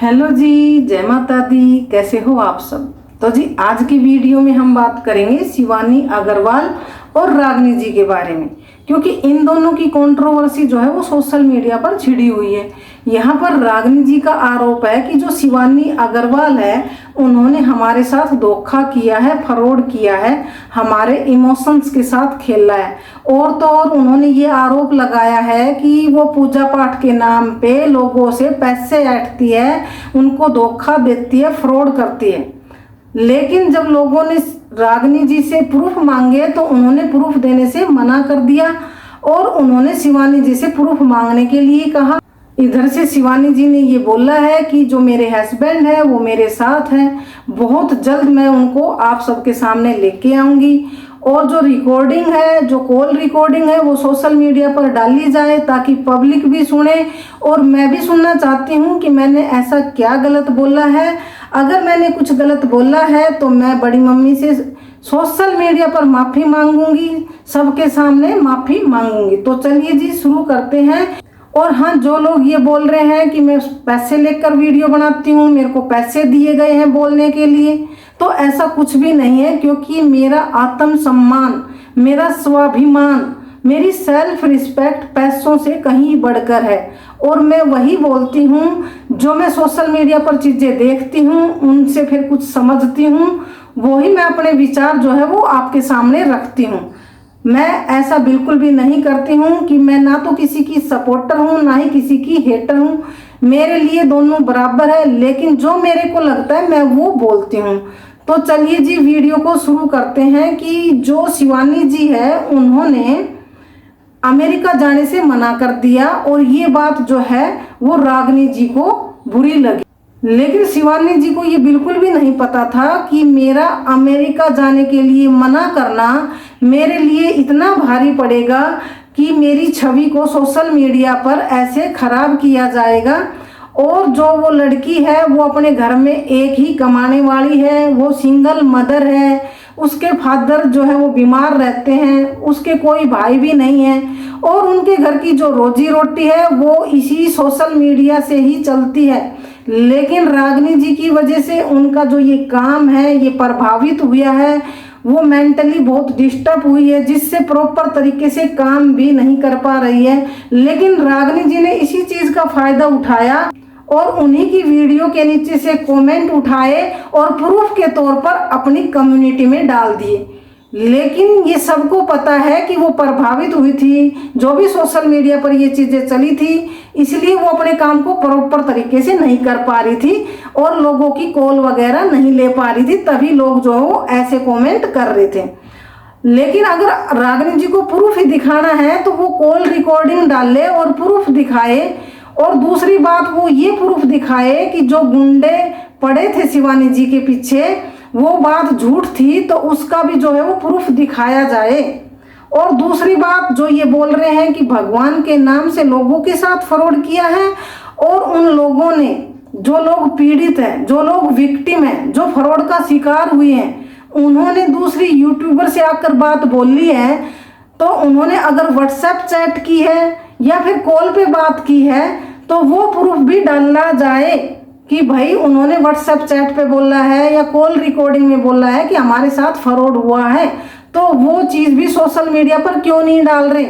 Hello जी, जय माता दी। कैसे हो आप सब। तो जी आज की वीडियो में हम बात करेंगे शिवानी अग्रवाल और रागिनी जी के बारे में, क्योंकि इन दोनों की कंट्रोवर्सी जो है वो सोशल मीडिया पर छिड़ी हुई है। यहाँ पर रागिनी जी का आरोप है कि जो शिवानी अग्रवाल है उन्होंने हमारे साथ धोखा किया है, फ्रॉड किया है, हमारे इमोशंस के साथ खेला है। और तो और उन्होंने ये आरोप लगाया है कि वो पूजा पाठ के नाम पे लोगों से पैसे ऐंठती है, उनको धोखा देती है, फ्रॉड करती है। लेकिन जब लोगों ने रागिनी जी से प्रूफ मांगे तो उन्होंने प्रूफ देने से मना कर दिया और उन्होंने शिवानी जी से प्रूफ मांगने के लिए कहा। इधर से शिवानी जी ने ये बोला है कि जो मेरे हस्बैंड है वो मेरे साथ हैं, बहुत जल्द मैं उनको आप सबके सामने लेके आऊंगी और जो रिकॉर्डिंग है, जो कॉल रिकॉर्डिंग है वो सोशल मीडिया पर डाली जाए ताकि पब्लिक भी सुने और मैं भी सुनना चाहती हूँ कि मैंने ऐसा क्या गलत बोला है। अगर मैंने कुछ गलत बोला है तो मैं बड़ी मम्मी से सोशल मीडिया पर माफ़ी मांगूंगी, सबके सामने माफ़ी मांगूंगी। तो चलिए जी शुरू करते हैं। और हाँ, जो लोग ये बोल रहे हैं कि मैं पैसे लेकर वीडियो बनाती हूँ, मेरे को पैसे दिए गए हैं बोलने के लिए, तो ऐसा कुछ भी नहीं है, क्योंकि मेरा आत्मसम्मान, मेरा स्वाभिमान, मेरी सेल्फ रिस्पेक्ट पैसों से कहीं बढ़कर है। और मैं वही बोलती हूँ जो मैं सोशल मीडिया पर चीज़ें देखती हूँ, उनसे फिर कुछ समझती हूँ, वही मैं अपने विचार जो है वो आपके सामने रखती हूँ। मैं ऐसा बिल्कुल भी नहीं करती हूँ कि मैं ना तो किसी की सपोर्टर हूँ ना ही किसी की हेटर हूँ। मेरे लिए दोनों बराबर है, लेकिन जो मेरे को लगता है मैं वो बोलती हूँ। तो चलिए जी वीडियो को शुरू करते हैं कि जो शिवानी जी है उन्होंने अमेरिका जाने से मना कर दिया और ये बात जो है वो रागिनी जी को बुरी लगी। लेकिन शिवानी जी को ये बिल्कुल भी नहीं पता था कि मेरा अमेरिका जाने के लिए मना करना मेरे लिए इतना भारी पड़ेगा कि मेरी छवि को सोशल मीडिया पर ऐसे खराब किया जाएगा। और जो वो लड़की है वो अपने घर में एक ही कमाने वाली है, वो सिंगल मदर है, उसके फादर जो है वो बीमार रहते हैं, उसके कोई भाई भी नहीं है और उनके घर की जो रोजी रोटी है वो इसी सोशल मीडिया से ही चलती है। लेकिन रागिनी जी की वजह से उनका जो ये काम है ये प्रभावित हुआ है, वो मेंटली बहुत डिस्टर्ब हुई है, जिससे प्रॉपर तरीके से काम भी नहीं कर पा रही है। लेकिन रागिनी जी ने इसी चीज़ का फ़ायदा उठाया और उन्हीं की वीडियो के नीचे से कमेंट उठाए और प्रूफ के तौर पर अपनी कम्युनिटी में डाल दिए। लेकिन ये सबको पता है कि वो प्रभावित हुई थी, जो भी सोशल मीडिया पर ये चीज़ें चली थी, इसलिए वो अपने काम को प्रॉपर तरीके से नहीं कर पा रही थी और लोगों की कॉल वगैरह नहीं ले पा रही थी, तभी लोग जो है ऐसे कमेंट कर रहे थे। लेकिन अगर रागिनी जी को प्रूफ ही दिखाना है तो वो कॉल रिकॉर्डिंग डाले और प्रूफ दिखाए। और दूसरी बात वो ये प्रूफ दिखाए कि जो गुंडे पड़े थे शिवानी जी के पीछे वो बात झूठ थी, तो उसका भी जो है वो प्रूफ दिखाया जाए। और दूसरी बात जो ये बोल रहे हैं कि भगवान के नाम से लोगों के साथ फ्रॉड किया है और उन लोगों ने, जो लोग पीड़ित हैं, जो लोग विक्टिम हैं, जो फ्रॉड का शिकार हुए हैं, उन्होंने दूसरी यूट्यूबर से आकर बात बोली है, तो उन्होंने अगर व्हाट्सएप चैट की है या फिर कॉल पे बात की है तो वो प्रूफ भी डालना जाए कि भाई उन्होंने व्हाट्सएप चैट पे बोला है या कॉल रिकॉर्डिंग में बोला है कि हमारे साथ फ्रॉड हुआ है, तो वो चीज़ भी सोशल मीडिया पर क्यों नहीं डाल रहे।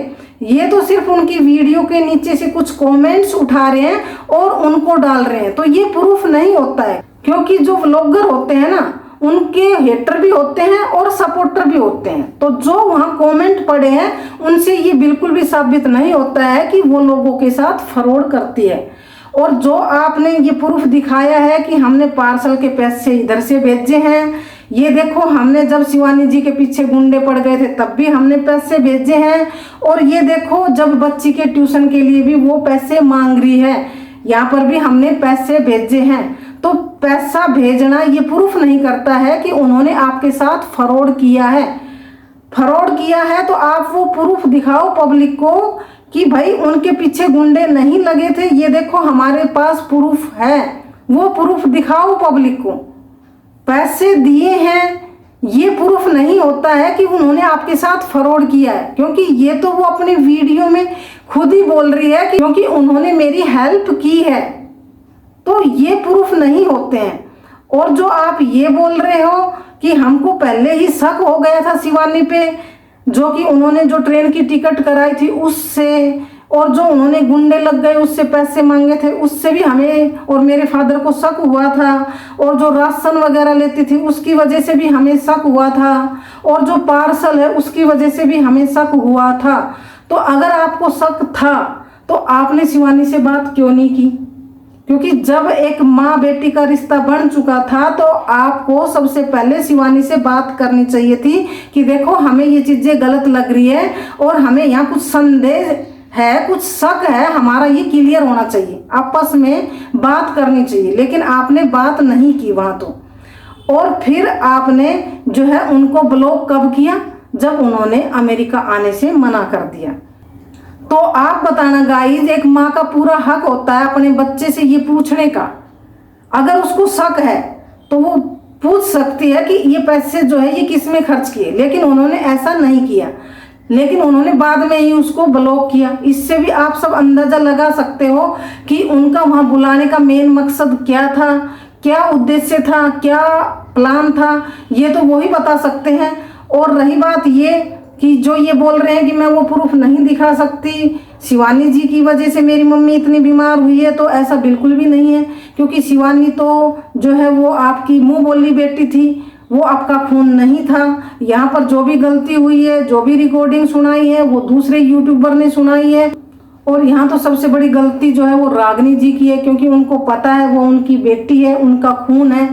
ये तो सिर्फ उनकी वीडियो के नीचे से कुछ कमेंट्स उठा रहे हैं और उनको डाल रहे हैं, तो ये प्रूफ नहीं होता है। क्योंकि जो व्लॉगर होते हैं ना, उनके हेटर भी होते हैं और सपोर्टर भी होते हैं, तो जो वहाँ कमेंट पड़े हैं उनसे ये बिल्कुल भी साबित नहीं होता है कि वो लोगों के साथ फ्रॉड करती है। और जो आपने ये प्रूफ दिखाया है कि हमने पार्सल के पैसे इधर से भेजे हैं, ये देखो हमने जब शिवानी जी के पीछे गुंडे पड़ गए थे तब भी हमने पैसे भेजे हैं, और ये देखो जब बच्ची के ट्यूशन के लिए भी वो पैसे मांग रही है, यहाँ पर भी हमने पैसे भेजे हैं। तो पैसा भेजना ये प्रूफ नहीं करता है कि उन्होंने आपके साथ फ्रॉड किया है। फ्रॉड किया है तो आप वो प्रूफ दिखाओ पब्लिक को कि भाई उनके पीछे गुंडे नहीं लगे थे, ये देखो हमारे पास प्रूफ है, वो प्रूफ दिखाओ पब्लिक को। पैसे दिए हैं ये प्रूफ नहीं होता है कि उन्होंने आपके साथ फ्रॉड किया है, क्योंकि ये तो वो अपने वीडियो में खुद ही बोल रही है कि क्योंकि उन्होंने मेरी हेल्प की है। तो ये प्रूफ नहीं होते हैं। और जो आप ये बोल रहे हो कि हमको पहले ही शक हो गया था शिवानी पे, जो कि उन्होंने जो ट्रेन की टिकट कराई थी उससे, और जो उन्होंने गुंडे लग गए उससे पैसे मांगे थे उससे भी हमें और मेरे फादर को शक हुआ था, और जो राशन वगैरह लेती थी उसकी वजह से भी हमें शक हुआ था, और जो पार्सल है उसकी वजह से भी हमें शक हुआ था। तो अगर आपको शक था तो आपने शिवानी से बात क्यों नहीं की? क्योंकि जब एक माँ बेटी का रिश्ता बन चुका था तो आपको सबसे पहले शिवानी से बात करनी चाहिए थी कि देखो हमें ये चीज़ें गलत लग रही है और हमें यहाँ कुछ संदेह है, कुछ शक है, हमारा ये क्लियर होना चाहिए, आपस में बात करनी चाहिए। लेकिन आपने बात नहीं की वहाँ तो। और फिर आपने जो है उनको ब्लॉक कब किया? जब उन्होंने अमेरिका आने से मना कर दिया। तो आप बताना गाइज, एक माँ का पूरा हक होता है अपने बच्चे से ये पूछने का। अगर उसको शक है तो वो पूछ सकती है कि ये पैसे जो है ये किस में खर्च किए, लेकिन उन्होंने ऐसा नहीं किया, लेकिन उन्होंने बाद में ही उसको ब्लॉक किया। इससे भी आप सब अंदाजा लगा सकते हो कि उनका वहाँ बुलाने का मेन मकसद क्या था, क्या उद्देश्य था, क्या प्लान था, ये तो वो ही बता सकते हैं। और रही बात ये कि जो ये बोल रहे हैं कि मैं वो प्रूफ नहीं दिखा सकती, शिवानी जी की वजह से मेरी मम्मी इतनी बीमार हुई है, तो ऐसा बिल्कुल भी नहीं है। क्योंकि शिवानी तो जो है वो आपकी मुंह बोली बेटी थी, वो आपका खून नहीं था। यहाँ पर जो भी गलती हुई है, जो भी रिकॉर्डिंग सुनाई है, वो दूसरे यूट्यूबर ने सुनाई है। और यहाँ तो सबसे बड़ी गलती जो है वो रागिनी जी की है, क्योंकि उनको पता है वो उनकी बेटी है, उनका खून है,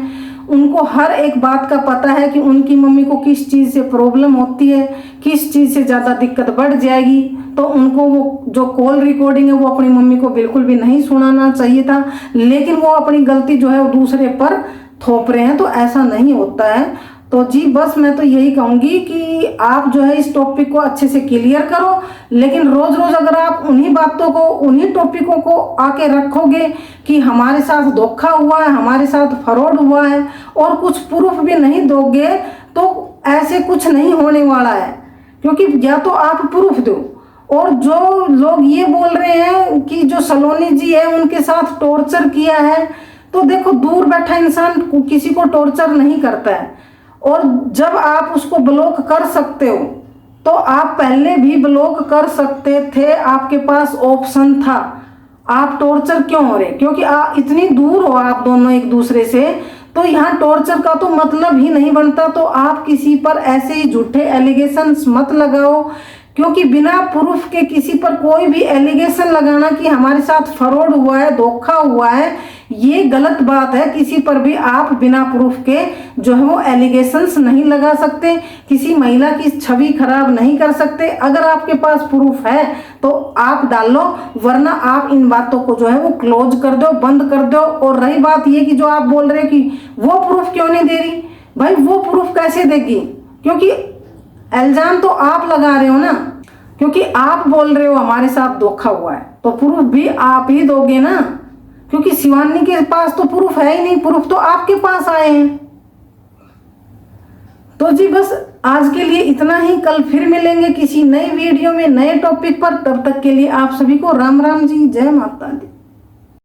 उनको हर एक बात का पता है कि उनकी मम्मी को किस चीज़ से प्रॉब्लम होती है, किस चीज़ से ज़्यादा दिक्कत बढ़ जाएगी। तो उनको वो जो कॉल रिकॉर्डिंग है वो अपनी मम्मी को बिल्कुल भी नहीं सुनाना चाहिए था, लेकिन वो अपनी गलती जो है वो दूसरे पर थोप रहे हैं, तो ऐसा नहीं होता है। तो जी बस मैं तो यही कहूँगी कि आप जो है इस टॉपिक को अच्छे से क्लियर करो, लेकिन रोज़ रोज़ अगर आप उन्हीं बातों को, उन्हीं टॉपिकों को आके रखोगे कि हमारे साथ धोखा हुआ है, हमारे साथ फ्रॉड हुआ है, और कुछ प्रूफ भी नहीं दोगे, तो ऐसे कुछ नहीं होने वाला है। क्योंकि या तो आप प्रूफ दो, और जो लोग ये बोल रहे हैं कि जो सलोनी जी है उनके साथ टॉर्चर किया है, तो देखो दूर बैठा इंसान किसी को टॉर्चर नहीं करता है। और जब आप उसको ब्लॉक कर सकते हो तो आप पहले भी ब्लॉक कर सकते थे, आपके पास ऑप्शन था। आप टॉर्चर क्यों हो रहे? क्योंकि आप इतनी दूर हो आप दोनों एक दूसरे से, तो यहाँ टॉर्चर का तो मतलब ही नहीं बनता। तो आप किसी पर ऐसे ही झूठे एलिगेशंस मत लगाओ, क्योंकि बिना प्रूफ के किसी पर कोई भी एलिगेशन लगाना कि हमारे साथ फ्रॉड हुआ है, धोखा हुआ है, ये गलत बात है। किसी पर भी आप बिना प्रूफ के जो है वो एलिगेशंस नहीं लगा सकते, किसी महिला की छवि खराब नहीं कर सकते। अगर आपके पास प्रूफ है तो आप डाल लो, वरना आप इन बातों को जो है वो क्लोज कर दो, बंद कर दो। और रही बात ये कि जो आप बोल रहे कि वो प्रूफ क्यों नहीं दे रही, भाई वो प्रूफ कैसे देगी? क्योंकि इल्जाम तो आप लगा रहे हो ना, क्योंकि आप बोल रहे हो हमारे साथ धोखा हुआ है, तो प्रूफ भी आप ही दोगे ना। क्योंकि शिवानी के पास तो प्रूफ है ही नहीं, प्रूफ तो आपके पास आए हैं। तो जी बस आज के लिए इतना ही, कल फिर मिलेंगे किसी नई वीडियो में नए टॉपिक पर। तब तक के लिए आप सभी को राम राम जी, जय माता दी।